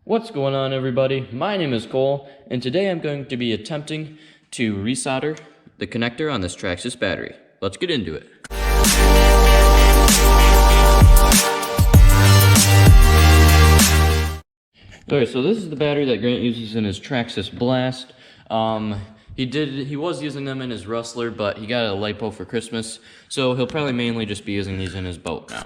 What's going on, everybody? My name is Cole, and today I'm going to be attempting to resolder the connector on this Traxxas battery. Let's get into it. Alright, so this is the battery that Grant uses in his Traxxas Blast. He was using them in his Rustler, but he got a LiPo for Christmas, so he'll probably mainly just be using these in his boat now.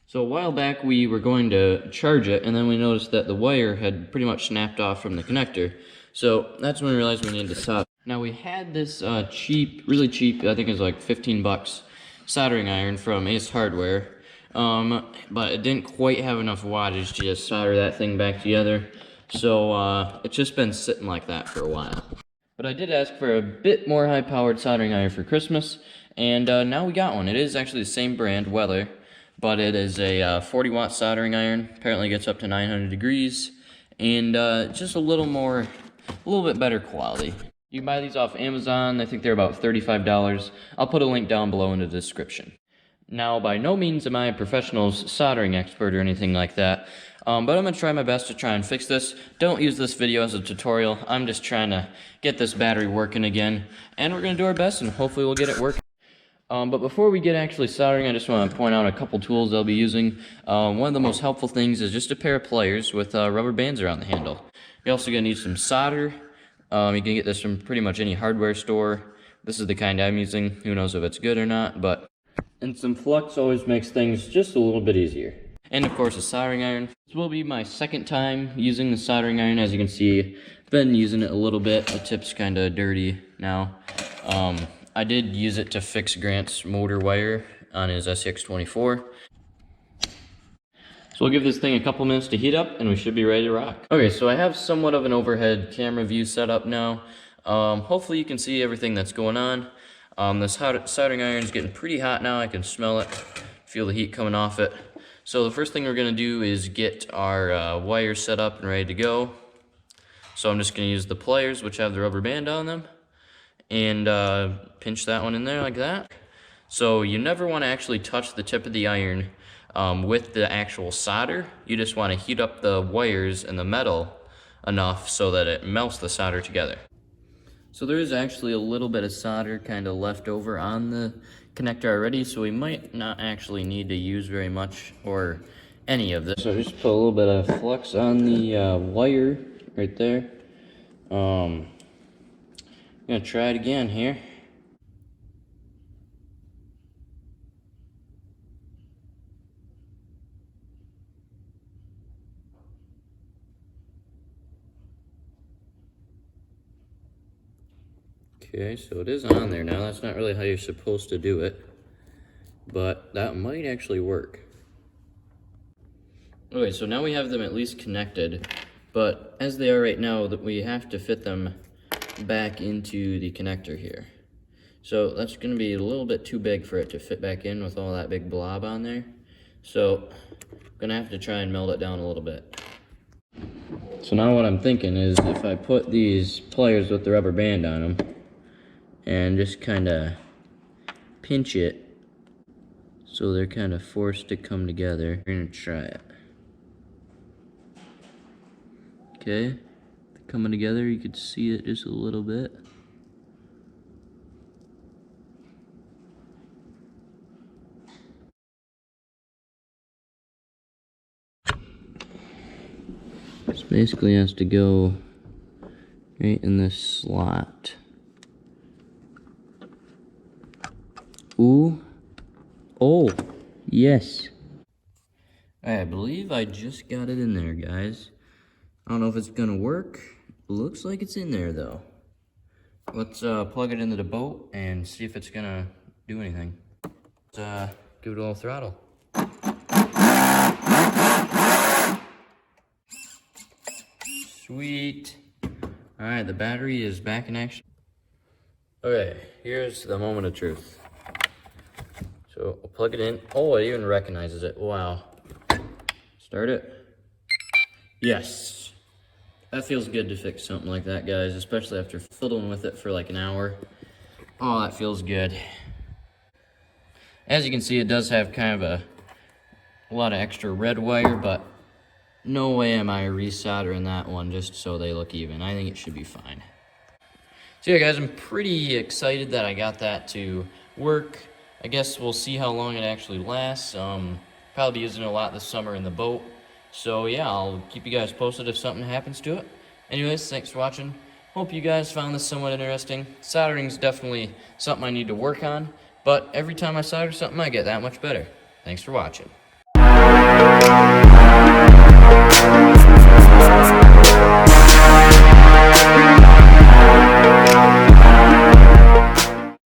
So a while back we were going to charge it, and then we noticed that the wire had pretty much snapped off from the connector. So that's when we realized we needed to solder. Now we had this really cheap, I think it was like 15 bucks, soldering iron from Ace Hardware. But it didn't quite have enough wattage to just solder that thing back together. So it's just been sitting like that for a while. But I did ask for a bit more high-powered soldering iron for Christmas, and now we got one. It is actually the same brand, Weller, but it is a 40-watt soldering iron. Apparently gets up to 900 degrees, and just a little bit better quality. You can buy these off Amazon. I think they're about $35. I'll put a link down below in the description. Now, by no means am I a professional soldering expert or anything like that, but I'm going to try my best to try and fix this. Don't use this video as a tutorial. I'm just trying to get this battery working again, and we're going to do our best, and hopefully we'll get it working. But before we get actually soldering, I just want to point out a couple tools I'll be using. One of the most helpful things is just a pair of pliers with rubber bands around the handle. You're also going to need some solder. You can get this from pretty much any hardware store. This is the kind I'm using. Who knows if it's good or not, but... And some flux always makes things just a little bit easier. And of course a soldering iron. This will be my second time using the soldering iron. As you can see, I've been using it a little bit. The tip's kind of dirty now. I did use it to fix Grant's motor wire on his SCX24. So we'll give this thing a couple minutes to heat up and we should be ready to rock. Okay, so I have somewhat of an overhead camera view set up now. Hopefully you can see everything that's going on. This soldering iron is getting pretty hot now. I can smell it, feel the heat coming off it. So the first thing we're going to do is get our wires set up and ready to go. So I'm just going to use the pliers, which have the rubber band on them, and pinch that one in there like that. So you never want to actually touch the tip of the iron with the actual solder. You just want to heat up the wires and the metal enough so that it melts the solder together. So there is actually a little bit of solder kind of left over on the connector already, so we might not actually need to use very much or any of this. So just put a little bit of flux on the wire right there. I'm gonna try it again here. Okay, so it is on there now. That's not really how you're supposed to do it, but that might actually work. Okay, so now we have them at least connected, but as they are right now, we have to fit them back into the connector here. So that's going to be a little bit too big for it to fit back in with all that big blob on there. So I'm going to have to try and meld it down a little bit. So now what I'm thinking is if I put these pliers with the rubber band on them, and just kind of pinch it so they're kind of forced to come together. We're gonna try it. Okay, they're coming together. You could see it just a little bit. This basically has to go right in this slot. Ooh. Oh, yes. I believe I just got it in there, guys. I don't know if it's gonna work. Looks like it's in there, though. Let's plug it into the boat and see if it's gonna do anything. Let's give it a little throttle. Sweet. Alright, the battery is back in action. Okay, here's the moment of truth. So we'll plug it in. Oh, it even recognizes it. Wow. Start it. Yes. That feels good to fix something like that, guys, especially after fiddling with it for like an hour. Oh, that feels good. As you can see, it does have kind of a lot of extra red wire, but no way am I resoldering that one just so they look even. I think it should be fine. So yeah, guys, I'm pretty excited that I got that to work. I guess we'll see how long it actually lasts. Probably be using it a lot this summer in the boat. So yeah, I'll keep you guys posted if something happens to it. Anyways, thanks for watching. Hope you guys found this somewhat interesting. Soldering is definitely something I need to work on, but every time I solder something, I get that much better. Thanks for watching.